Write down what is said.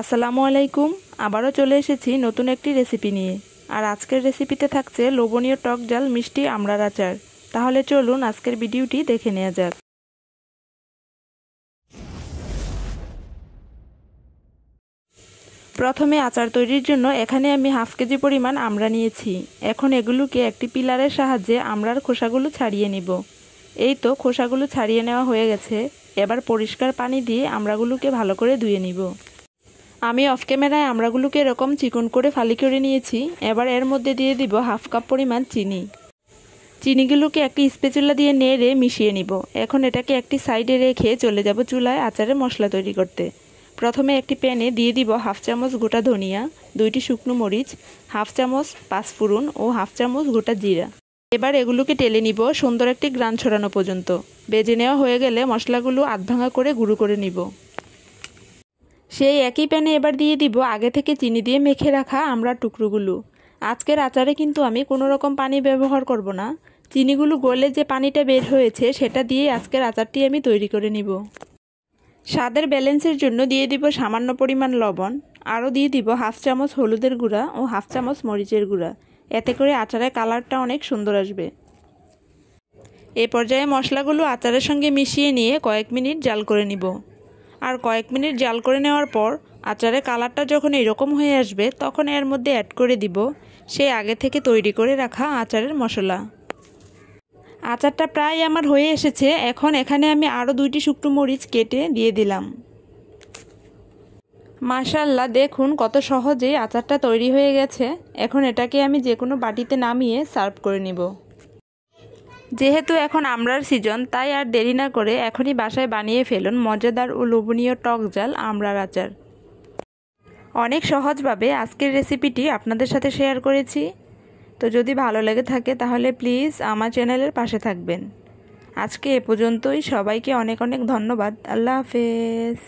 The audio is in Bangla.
আসসালামু আলাইকুম। আবারও চলে এসেছি নতুন একটি রেসিপি নিয়ে। আর আজকের রেসিপিতে থাকছে লোভনীয় টক ঝাল মিষ্টি আমড়ার আচার। তাহলে চলুন আজকের ভিডিওটি দেখে নেওয়া যাক। প্রথমে আচার তৈরির জন্য এখানে আমি হাফ কেজি পরিমাণ আমড়া নিয়েছি। এখন এগুলোকে একটি পিলারের সাহায্যে আমড়ার খোসাগুলো ছাড়িয়ে নিব। এই তো খোসাগুলো ছাড়িয়ে নেওয়া হয়ে গেছে। এবার পরিষ্কার পানি দিয়ে আমড়াগুলোকে ভালো করে ধুয়ে নিব। আমি অফ ক্যামেরায় আমড়াগুলোকে এরকম চিকন করে ফালি করে নিয়েছি। এবার এর মধ্যে দিয়ে দিব হাফ কাপ পরিমাণ চিনি। চিনিগুলোকে একটি স্প্যাচুলা দিয়ে নেড়ে মিশিয়ে নিব। এখন এটাকে একটি সাইডে রেখে চলে যাব চুলায় আচারের মশলা তৈরি করতে। প্রথমে একটি প্যানে দিয়ে দিব হাফ চামচ গোটা ধনিয়া, 2টি শুকনো মরিচ, হাফ চামচ পাঁচফোড়ন ও হাফ চামচ গোটা জিরা। এবার এগুলোকে টেলে নিব সুন্দর একটি গ্রান ছড়ানো পর্যন্ত। ভেজে নেওয়া হয়ে গেলে মশলাগুলো আধ ভাঙা করে গুঁড়ো করে নিব। সেই একই প্যানে এবার দিয়ে দিব আগে থেকে চিনি দিয়ে মেখে রাখা আমড়ার টুকরোগুলো। আজকের আচারে কিন্তু আমি কোনো রকম পানি ব্যবহার করব না। চিনিগুলো গলে যে পানিটা বের হয়েছে সেটা দিয়ে আজকের আচারটি আমি তৈরি করে নিব। স্বাদের ব্যালেন্সের জন্য দিয়ে দিব সামান্য পরিমাণ লবণ। আরও দিয়ে দিব হাফ চামচ হলুদের গুঁড়া ও হাফ চামচ মরিচের গুঁড়া। এতে করে আচারের কালারটা অনেক সুন্দর আসবে। এই পর্যায়ে মশলাগুলো আচারের সঙ্গে মিশিয়ে নিয়ে কয়েক মিনিট জাল করে নিব। আর কয়েক মিনিট জাল করে নেওয়ার পর আচারের কালারটা যখন এরকম হয়ে আসবে তখন এর মধ্যে অ্যাড করে দিব সেই আগে থেকে তৈরি করে রাখা আচারের মশলা। আচারটা প্রায় আমার হয়ে এসেছে। এখন এখানে আমি আরও 2টি শুকনো মরিচ কেটে দিয়ে দিলাম। মাশাআল্লাহ, দেখুন কত সহজেই আচারটা তৈরি হয়ে গেছে। এখন এটাকে আমি যে কোনো বাটিতে নামিয়ে সার্ভ করে নিব। যেহেতু এখন আমড়ার সিজন, তাই আর দেরি না করে এখনই বাসায় বানিয়ে ফেলুন মজাদার ও লোভনীয় টক ঝাল আমড়ার আচার। অনেক সহজভাবে আজকের রেসিপিটি আপনাদের সাথে শেয়ার করেছি। তো যদি ভালো লেগে থাকে তাহলে প্লিজ আমার চ্যানেলের পাশে থাকবেন। আজকে এ পর্যন্তই। সবাইকে অনেক অনেক ধন্যবাদ। আল্লাহ হাফেজ।